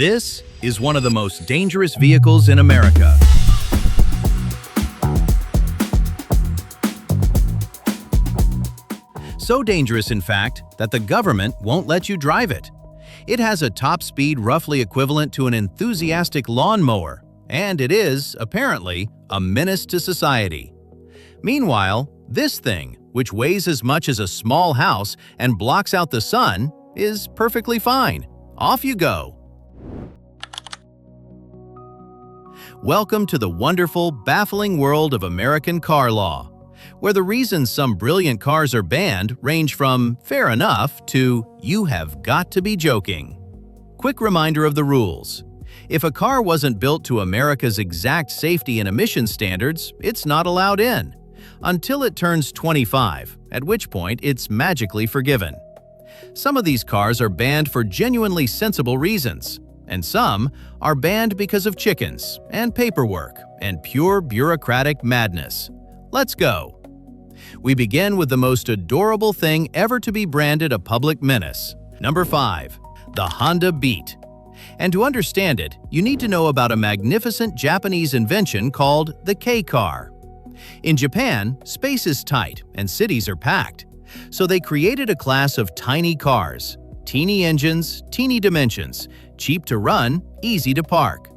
This is one of the most dangerous vehicles in America. So dangerous, in fact, that the government won't let you drive it. It has a top speed roughly equivalent to an enthusiastic lawnmower, and it is, apparently, a menace to society. Meanwhile, this thing, which weighs as much as a small house and blocks out the sun, is perfectly fine. Off you go. Welcome to the wonderful, baffling world of American car law, where the reasons some brilliant cars are banned range from fair enough to you have got to be joking. Quick reminder of the rules. If a car wasn't built to America's exact safety and emission standards, it's not allowed in, until it turns 25, at which point it's magically forgiven. Some of these cars are banned for genuinely sensible reasons, and some are banned because of chickens and paperwork and pure bureaucratic madness. Let's go. We begin with the most adorable thing ever to be branded a public menace. Number 5. The Honda Beat. And to understand it, you need to know about a magnificent Japanese invention called the K-car. In Japan, space is tight and cities are packed, so they created a class of tiny cars. Teeny engines, teeny dimensions, cheap to run, easy to park.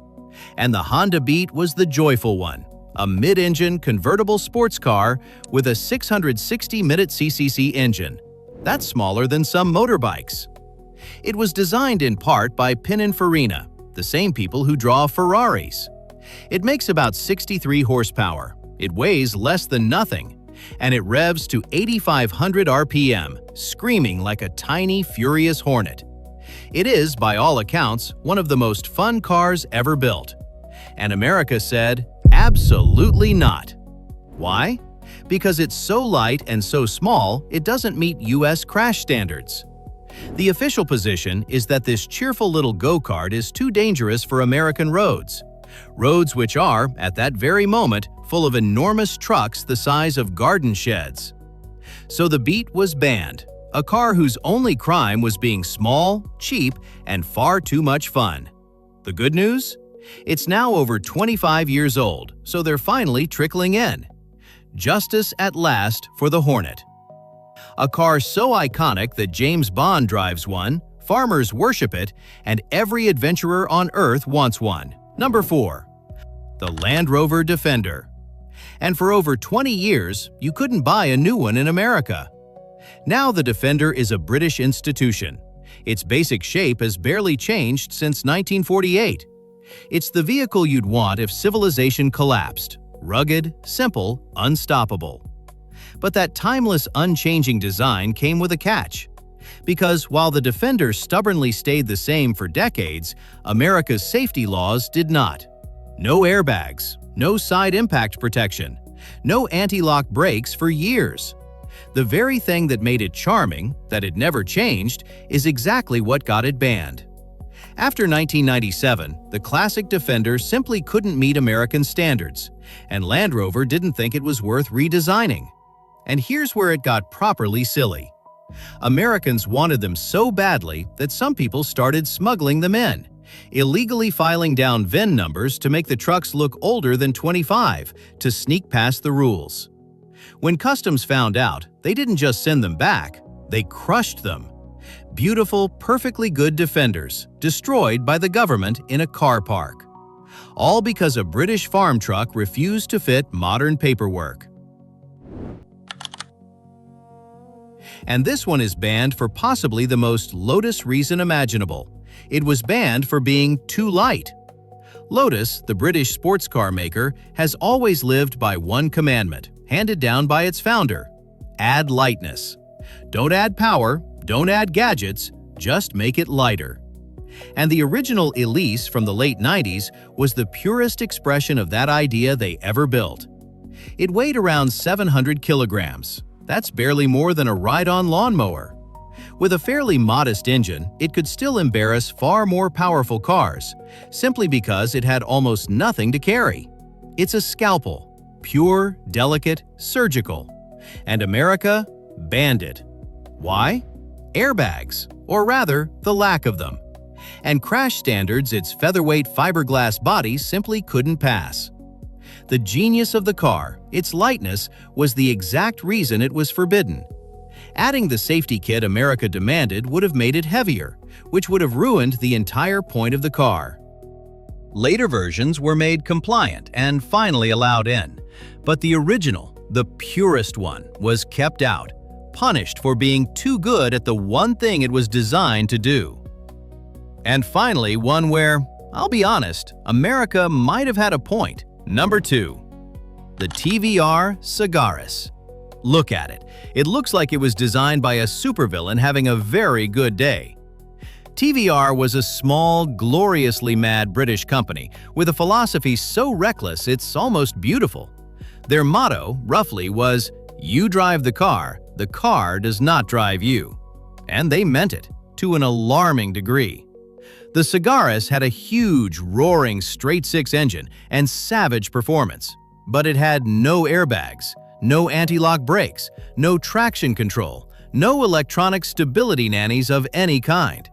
And the Honda Beat was the joyful one, a mid-engine convertible sports car with a 660-minute CCC engine. That's smaller than some motorbikes. It was designed in part by Pininfarina, the same people who draw Ferraris. It makes about 63 horsepower, it weighs less than nothing, and it revs to 8,500 RPM, screaming like a tiny, furious hornet. It is, by all accounts, one of the most fun cars ever built. And America said, absolutely not. Why? Because it's so light and so small, it doesn't meet US crash standards. The official position is that this cheerful little go-kart is too dangerous for American roads. Roads which are, at that very moment, full of enormous trucks the size of garden sheds. So the Beat was banned, a car whose only crime was being small, cheap, and far too much fun. The good news? It's now over 25 years old, so they're finally trickling in. Justice at last for the Hornet. A car so iconic that James Bond drives one, farmers worship it, and every adventurer on Earth wants one. Number 4. The Land Rover Defender. And for over 20 years, you couldn't buy a new one in America. Now the Defender is a British institution. Its basic shape has barely changed since 1948. It's the vehicle you'd want if civilization collapsed. Rugged, simple, unstoppable. But that timeless, unchanging design came with a catch. Because while the Defender stubbornly stayed the same for decades, America's safety laws did not. No airbags, no side impact protection, no anti-lock brakes for years. The very thing that made it charming, that it never changed, is exactly what got it banned. After 1997, the classic Defender simply couldn't meet American standards, and Land Rover didn't think it was worth redesigning. And here's where it got properly silly. Americans wanted them so badly that some people started smuggling them in, illegally filing down VIN numbers to make the trucks look older than 25 to sneak past the rules. When Customs found out, they didn't just send them back, they crushed them. Beautiful, perfectly good Defenders, destroyed by the government in a car park. All because a British farm truck refused to fit modern paperwork. And this one is banned for possibly the most Lotus reason imaginable. It was banned for being too light. Lotus, the British sports car maker, has always lived by one commandment, handed down by its founder: add lightness. Don't add power, don't add gadgets, just make it lighter. And the original Elise from the late 90s was the purest expression of that idea they ever built. It weighed around 700 kilograms. That's barely more than a ride-on lawnmower. With a fairly modest engine, it could still embarrass far more powerful cars, simply because it had almost nothing to carry. It's a scalpel, pure, delicate, surgical. And America banned it. Why? Airbags, or rather, the lack of them. and crash standards its featherweight fiberglass body simply couldn't pass. The genius of the car, its lightness, was the exact reason it was forbidden. Adding the safety kit America demanded would have made it heavier, which would have ruined the entire point of the car. Later versions were made compliant and finally allowed in, but the original, the purest one, was kept out, punished for being too good at the one thing it was designed to do. And finally, one where, I'll be honest, America might have had a point. Number 2. The TVR Sagaris. Look at it. It looks like it was designed by a supervillain having a very good day. TVR was a small, gloriously mad British company with a philosophy so reckless it's almost beautiful. Their motto, roughly, was, "You drive the car does not drive you." And they meant it, to an alarming degree. The Sagaris had a huge, roaring straight-six engine and savage performance, but it had no airbags, no anti-lock brakes, no traction control, no electronic stability nannies of any kind.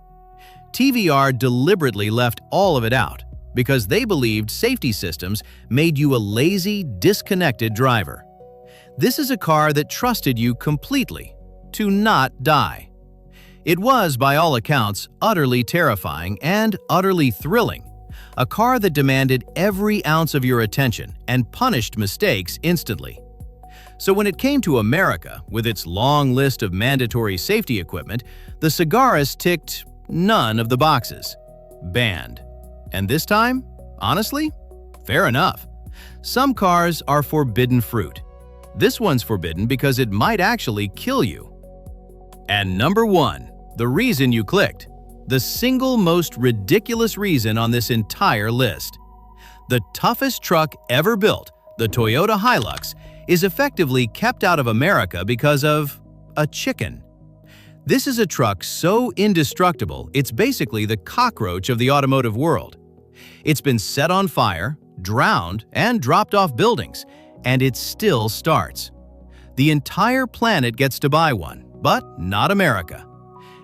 TVR deliberately left all of it out because they believed safety systems made you a lazy, disconnected driver. This is a car that trusted you completely to not die. It was, by all accounts, utterly terrifying and utterly thrilling. A car that demanded every ounce of your attention and punished mistakes instantly. So when it came to America, with its long list of mandatory safety equipment, the Sagaris ticked none of the boxes. Banned. And this time, honestly, fair enough. Some cars are forbidden fruit. This one's forbidden because it might actually kill you. And number 1, the reason you clicked. The single most ridiculous reason on this entire list. The toughest truck ever built, the Toyota Hilux, is effectively kept out of America because of a chicken. This is a truck so indestructible, it's basically the cockroach of the automotive world. It's been set on fire, drowned, and dropped off buildings, and it still starts. The entire planet gets to buy one, but not America.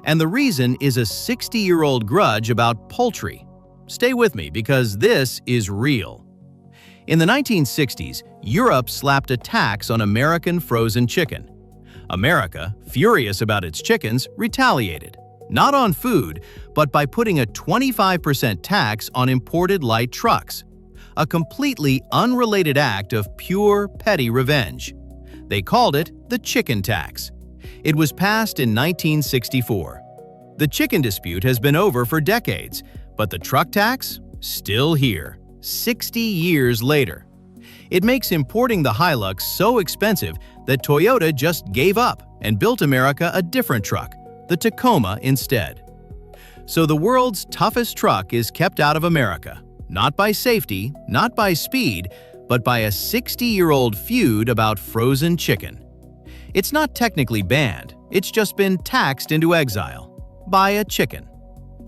And the reason is a 60-year-old grudge about poultry. Stay with me because this is real. In the 1960s, Europe slapped a tax on American frozen chicken. America, furious about its chickens, retaliated, not on food, but by putting a 25% tax on imported light trucks. A completely unrelated act of pure, petty revenge. They called it the chicken tax. It was passed in 1964. The chicken dispute has been over for decades, but the truck tax? Still here, 60 years later. It makes importing the Hilux so expensive that Toyota just gave up and built America a different truck, the Tacoma, instead. So the world's toughest truck is kept out of America, not by safety, not by speed, but by a 60-year-old feud about frozen chicken. It's not technically banned, it's just been taxed into exile by a chicken.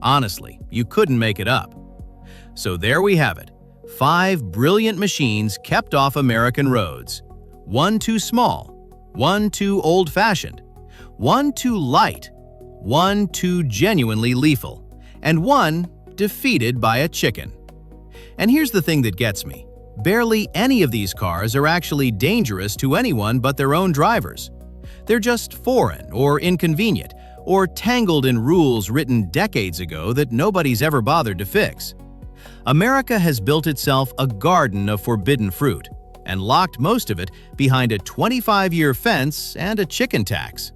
Honestly, you couldn't make it up. So there we have it. 5 brilliant machines kept off American roads. One too small, one too old-fashioned, one too light, one too genuinely lethal, and one defeated by a chicken. And here's the thing that gets me. Barely any of these cars are actually dangerous to anyone but their own drivers. They're just foreign or inconvenient or tangled in rules written decades ago that nobody's ever bothered to fix. America has built itself a garden of forbidden fruit and locked most of it behind a 25-year fence and a chicken tax.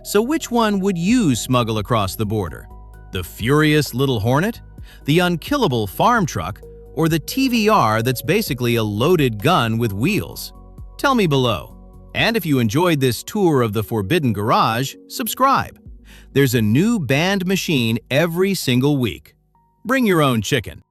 So which one would you smuggle across the border? The furious little Hornet? The unkillable farm truck? Or the TVR that's basically a loaded gun with wheels? Tell me below. And if you enjoyed this tour of the Forbidden Garage, subscribe. There's a new banned machine every single week. Bring your own chicken.